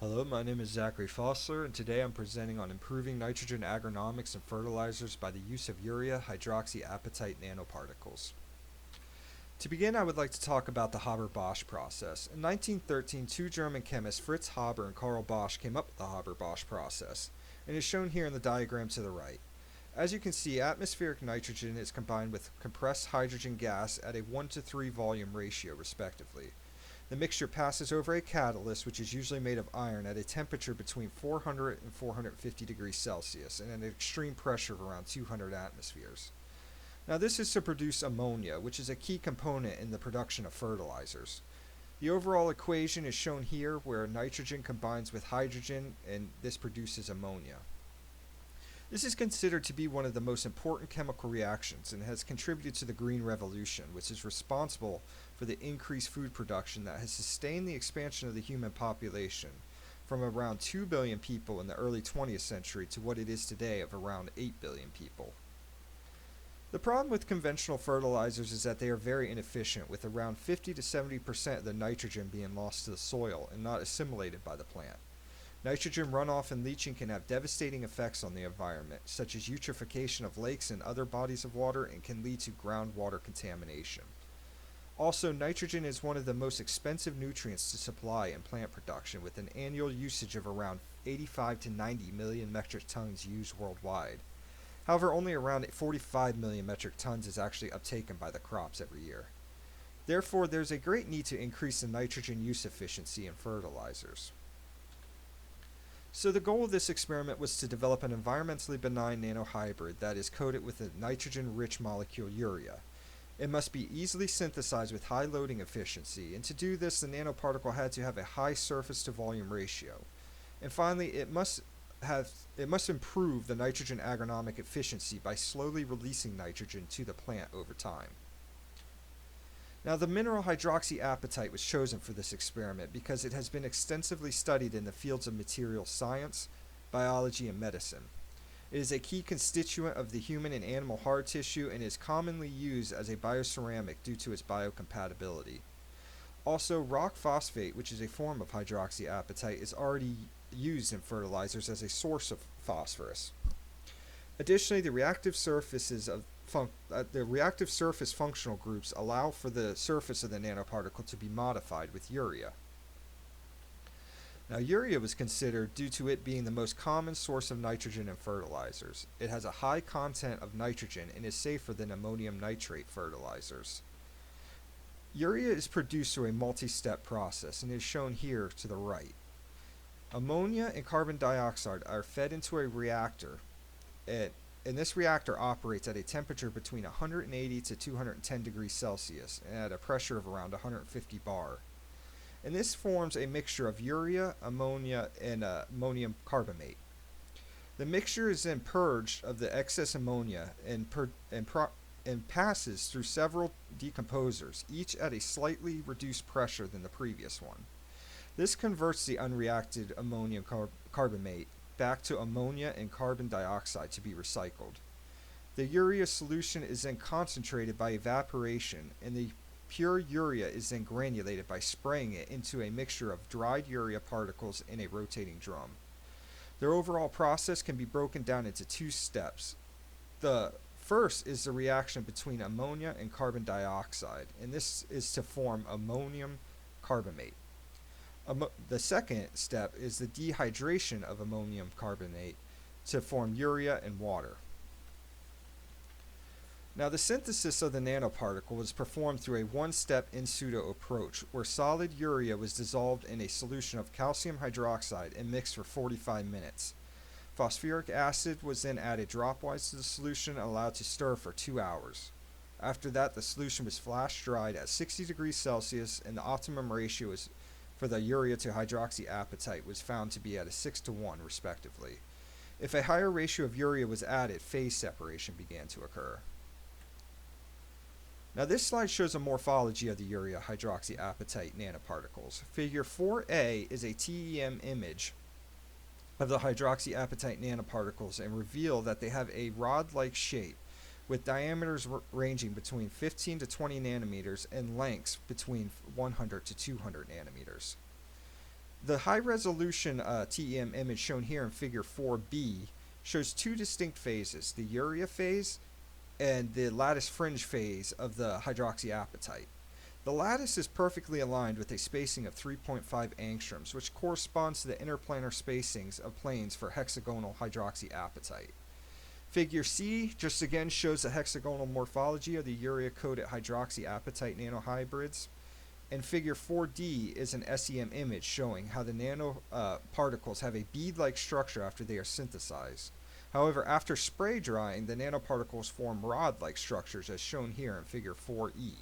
Hello, my name is Zachary Fossler, and today I'm presenting on improving nitrogen agronomics and fertilizers by the use of urea-hydroxyapatite nanoparticles. To begin, I would like to talk about the Haber-Bosch process. In 1913, two German chemists, Fritz Haber and Karl Bosch, came up with the Haber-Bosch process, and is shown here in the diagram to the right. As you can see, atmospheric nitrogen is combined with compressed hydrogen gas at a 1:3 volume ratio, respectively. The mixture passes over a catalyst, which is usually made of iron, at a temperature between 400 and 450 degrees Celsius and an extreme pressure of around 200 atmospheres. Now, this is to produce ammonia, which is a key component in the production of fertilizers. The overall equation is shown here, where nitrogen combines with hydrogen, and this produces ammonia. This is considered to be one of the most important chemical reactions and has contributed to the Green Revolution, which is responsible for the increased food production that has sustained the expansion of the human population from around 2 billion people in the early 20th century to what it is today of around 8 billion people. The problem with conventional fertilizers is that they are very inefficient, with around 50 to 70% of the nitrogen being lost to the soil and not assimilated by the plant. Nitrogen runoff and leaching can have devastating effects on the environment, such as eutrophication of lakes and other bodies of water, and can lead to groundwater contamination. Also, nitrogen is one of the most expensive nutrients to supply in plant production, with an annual usage of around 85 to 90 million metric tons used worldwide. However, only around 45 million metric tons is actually uptaken by the crops every year. Therefore, there's a great need to increase the nitrogen use efficiency in fertilizers. So the goal of this experiment was to develop an environmentally benign nanohybrid that is coated with a nitrogen-rich molecule urea. It must be easily synthesized with high loading efficiency, and to do this the nanoparticle had to have a high surface to volume ratio. And finally, it must improve the nitrogen agronomic efficiency by slowly releasing nitrogen to the plant over time. Now, the mineral hydroxyapatite was chosen for this experiment because it has been extensively studied in the fields of material science, biology, and medicine. It is a key constituent of the human and animal hard tissue and is commonly used as a bioceramic due to its biocompatibility. Also, rock phosphate, which is a form of hydroxyapatite, is already used in fertilizers as a source of phosphorus. Additionally, the reactive surface functional groups allow for the surface of the nanoparticle to be modified with urea. Now, urea was considered due to it being the most common source of nitrogen in fertilizers. It has a high content of nitrogen and is safer than ammonium nitrate fertilizers. Urea is produced through a multi-step process and is shown here to the right. Ammonia and carbon dioxide are fed into a reactor, and this reactor operates at a temperature between 180 to 210 degrees Celsius and at a pressure of around 150 bar. And this forms a mixture of urea, ammonia, and ammonium carbamate. The mixture is then purged of the excess ammonia and passes through several decomposers, each at a slightly reduced pressure than the previous one. This converts the unreacted ammonium carbamate back to ammonia and carbon dioxide to be recycled. The urea solution is then concentrated by evaporation, and the pure urea is then granulated by spraying it into a mixture of dried urea particles in a rotating drum. The overall process can be broken down into two steps. The first is the reaction between ammonia and carbon dioxide, and this is to form ammonium carbamate. The second step is the dehydration of ammonium carbonate to form urea and water. Now, the synthesis of the nanoparticle was performed through a one-step in pseudo approach, where solid urea was dissolved in a solution of calcium hydroxide and mixed for 45 minutes. Phosphoric acid was then added dropwise to the solution and allowed to stir for 2 hours. After that, the solution was flash dried at 60 degrees Celsius, and the optimum ratio for the urea to hydroxyapatite was found to be at a 6:1 respectively. If a higher ratio of urea was added, phase separation began to occur. Now, this slide shows a morphology of the urea hydroxyapatite nanoparticles. Figure 4A is a TEM image of the hydroxyapatite nanoparticles and reveal that they have a rod-like shape with diameters ranging between 15 to 20 nanometers and lengths between 100 to 200 nanometers. The high resolution TEM image shown here in figure 4b shows two distinct phases, the urea phase and the lattice fringe phase of the hydroxyapatite. The lattice is perfectly aligned with a spacing of 3.5 angstroms, which corresponds to the interplanar spacings of planes for hexagonal hydroxyapatite. Figure C just again shows the hexagonal morphology of the urea-coated hydroxyapatite nanohybrids. And figure 4D is an SEM image showing how the nanoparticles have a bead-like structure after they are synthesized. However, after spray drying, the nanoparticles form rod-like structures as shown here in figure 4E.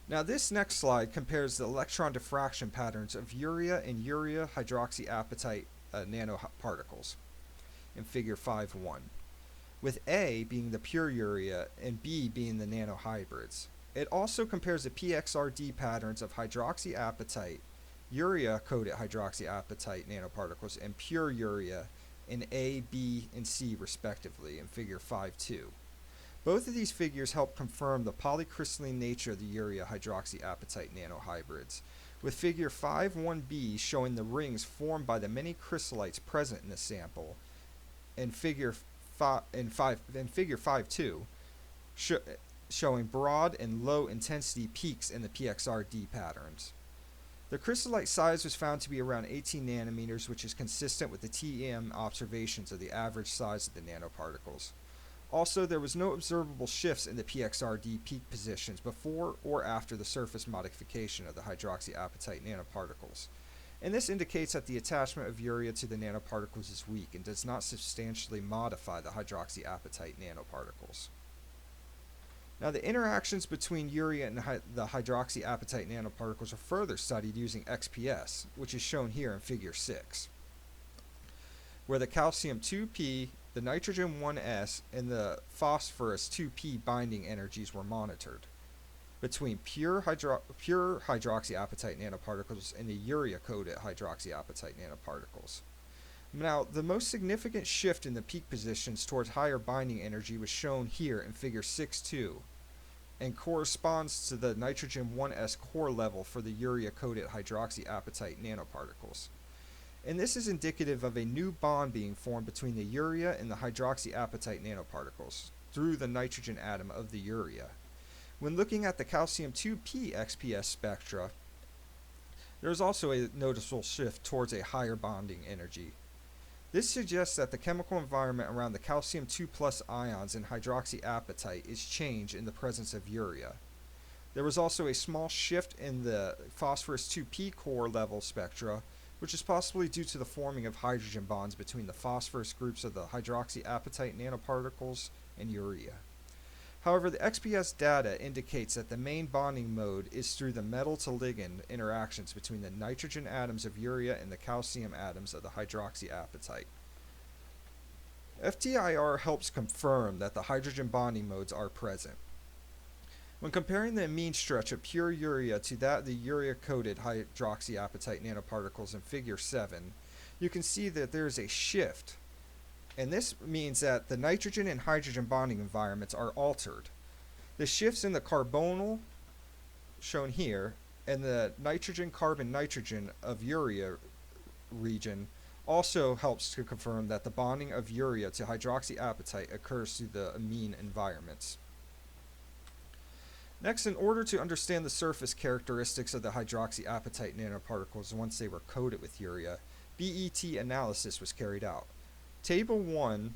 Now this next slide compares the electron diffraction patterns of urea and urea hydroxyapatite nanoparticles in figure 5.1, with A being the pure urea and B being the nanohybrids. It also compares the PXRD patterns of hydroxyapatite, urea-coated hydroxyapatite nanoparticles, and pure urea in A, B, and C respectively in figure 5.2. Both of these figures help confirm the polycrystalline nature of the urea hydroxyapatite nanohybrids, with figure 5.1b showing the rings formed by the many crystallites present in the sample, and figure 5.2 showing broad and low intensity peaks in the PXRD patterns. The crystallite size was found to be around 18 nanometers, which is consistent with the TEM observations of the average size of the nanoparticles. Also, there was no observable shifts in the PXRD peak positions before or after the surface modification of the hydroxyapatite nanoparticles. And this indicates that the attachment of urea to the nanoparticles is weak and does not substantially modify the hydroxyapatite nanoparticles. Now, the interactions between urea and the hydroxyapatite nanoparticles are further studied using XPS, which is shown here in figure 6, where the calcium 2P, the nitrogen 1S, and the phosphorus 2P binding energies were monitored between pure hydroxyapatite nanoparticles and the urea-coated hydroxyapatite nanoparticles. Now, the most significant shift in the peak positions towards higher binding energy was shown here in figure 6.2 and corresponds to the nitrogen 1s core level for the urea-coated hydroxyapatite nanoparticles. And this is indicative of a new bond being formed between the urea and the hydroxyapatite nanoparticles through the nitrogen atom of the urea. When looking at the calcium 2P XPS spectra, there is also a noticeable shift towards a higher bonding energy. This suggests that the chemical environment around the calcium 2+ ions in hydroxyapatite is changed in the presence of urea. There was also a small shift in the phosphorus 2P core level spectra, which is possibly due to the forming of hydrogen bonds between the phosphorus groups of the hydroxyapatite nanoparticles and urea. However, the XPS data indicates that the main bonding mode is through the metal to ligand interactions between the nitrogen atoms of urea and the calcium atoms of the hydroxyapatite. FTIR helps confirm that the hydrogen bonding modes are present. When comparing the amine stretch of pure urea to that of the urea-coated hydroxyapatite nanoparticles in figure 7, you can see that there is a shift. And this means that the nitrogen and hydrogen bonding environments are altered. The shifts in the carbonyl, shown here, and the nitrogen-carbon-nitrogen of urea region also helps to confirm that the bonding of urea to hydroxyapatite occurs through the amine environments. Next, in order to understand the surface characteristics of the hydroxyapatite nanoparticles once they were coated with urea, BET analysis was carried out. Table 1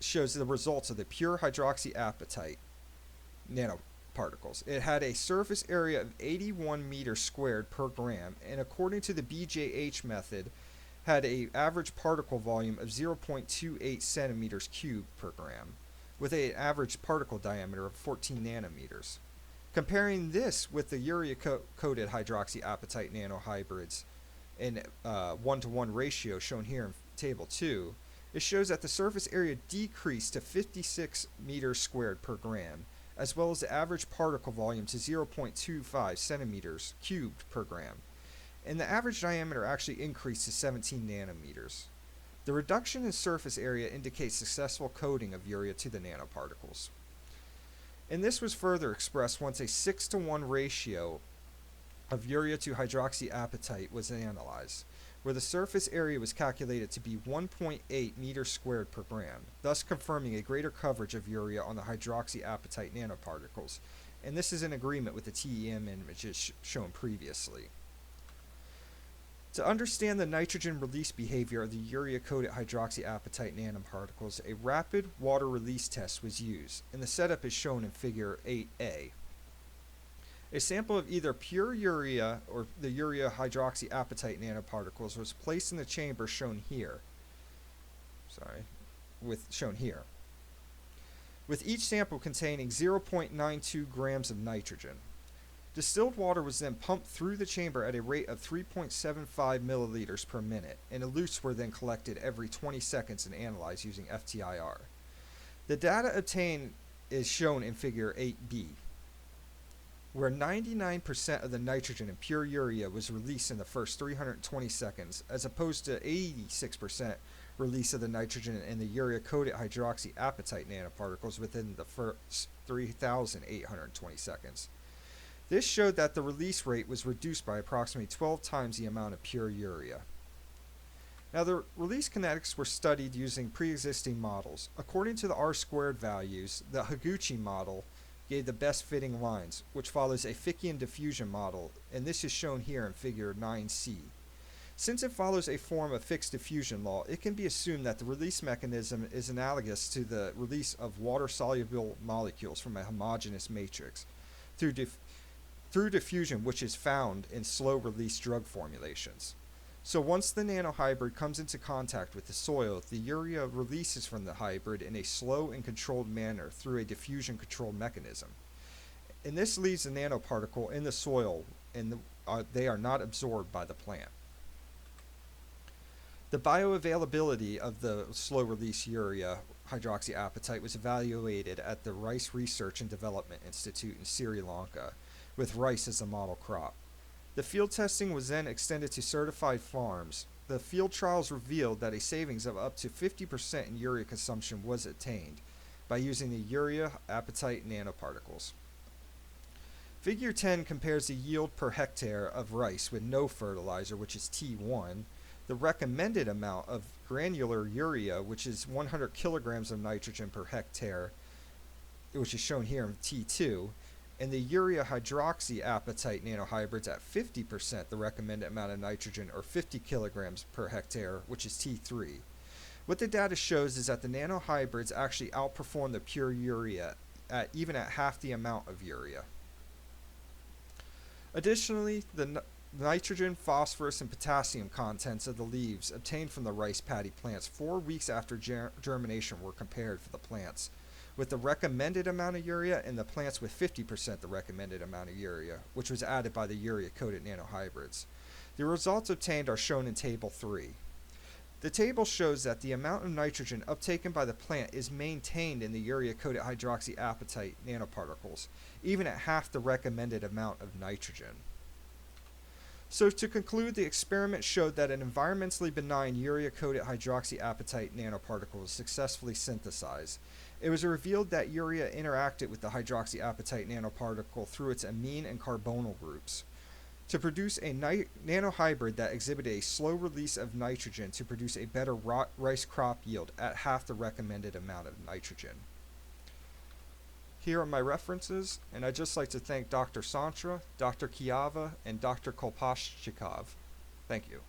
shows the results of the pure hydroxyapatite nanoparticles. It had a surface area of 81 meters squared per gram, and according to the BJH method, had an average particle volume of 0.28 centimeters cubed per gram, with an average particle diameter of 14 nanometers. Comparing this with the urea-coated hydroxyapatite nanohybrids in 1-to-1 ratio shown here in Table 2, it shows that the surface area decreased to 56 meters squared per gram, as well as the average particle volume to 0.25 centimeters cubed per gram, and the average diameter actually increased to 17 nanometers. The reduction in surface area indicates successful coating of urea to the nanoparticles. And this was further expressed once a 6-to-1 ratio of urea to hydroxyapatite was analyzed, where the surface area was calculated to be 1.8 meters squared per gram, thus confirming a greater coverage of urea on the hydroxyapatite nanoparticles, and this is in agreement with the TEM images shown previously. To understand the nitrogen release behavior of the urea-coated hydroxyapatite nanoparticles, a rapid water release test was used, and the setup is shown in figure 8a. A sample of either pure urea or the urea-hydroxyapatite nanoparticles was placed in the chamber shown here. With each sample containing 0.92 grams of nitrogen. Distilled water was then pumped through the chamber at a rate of 3.75 milliliters per minute, and elutes were then collected every 20 seconds and analyzed using FTIR. The data obtained is shown in figure 8b, where 99% of the nitrogen in pure urea was released in the first 320 seconds, as opposed to 86% release of the nitrogen in the urea-coated hydroxyapatite nanoparticles within the first 3,820 seconds. This showed that the release rate was reduced by approximately 12 times the amount of pure urea. Now, the release kinetics were studied using pre-existing models. According to the R-squared values, the Higuchi model gave the best fitting lines, which follows a Fickian diffusion model, and this is shown here in figure 9c. Since it follows a form of fixed diffusion law, it can be assumed that the release mechanism is analogous to the release of water-soluble molecules from a homogeneous matrix through diffusion, which is found in slow-release drug formulations. So once the nanohybrid comes into contact with the soil, the urea releases from the hybrid in a slow and controlled manner through a diffusion-controlled mechanism. And this leaves the nanoparticle in the soil, and they are not absorbed by the plant. The bioavailability of the slow-release urea hydroxyapatite was evaluated at the Rice Research and Development Institute in Sri Lanka, with rice as the model crop. The field testing was then extended to certified farms. The field trials revealed that a savings of up to 50% in urea consumption was attained by using the urea-apatite nanoparticles. Figure 10 compares the yield per hectare of rice with no fertilizer, which is T1, the recommended amount of granular urea, which is 100 kilograms of nitrogen per hectare, which is shown here in T2, and the urea-hydroxyapatite nanohybrids at 50% the recommended amount of nitrogen, or 50 kilograms per hectare, which is T3. What the data shows is that the nanohybrids actually outperform the pure urea even at half the amount of urea. Additionally, the nitrogen, phosphorus, and potassium contents of the leaves obtained from the rice paddy plants 4 weeks after germination were compared for the plants with the recommended amount of urea and the plants with 50% the recommended amount of urea, which was added by the urea-coated nanohybrids. The results obtained are shown in Table 3. The table shows that the amount of nitrogen uptaken by the plant is maintained in the urea-coated hydroxyapatite nanoparticles, even at half the recommended amount of nitrogen. So to conclude, the experiment showed that an environmentally benign urea-coated hydroxyapatite nanoparticle was successfully synthesized. It was revealed that urea interacted with the hydroxyapatite nanoparticle through its amine and carbonyl groups to produce a nanohybrid that exhibited a slow release of nitrogen to produce a better rice crop yield at half the recommended amount of nitrogen. Here are my references, and I'd just like to thank Dr. Santra, Dr. Kiava, and Dr. Kolpashchikov. Thank you.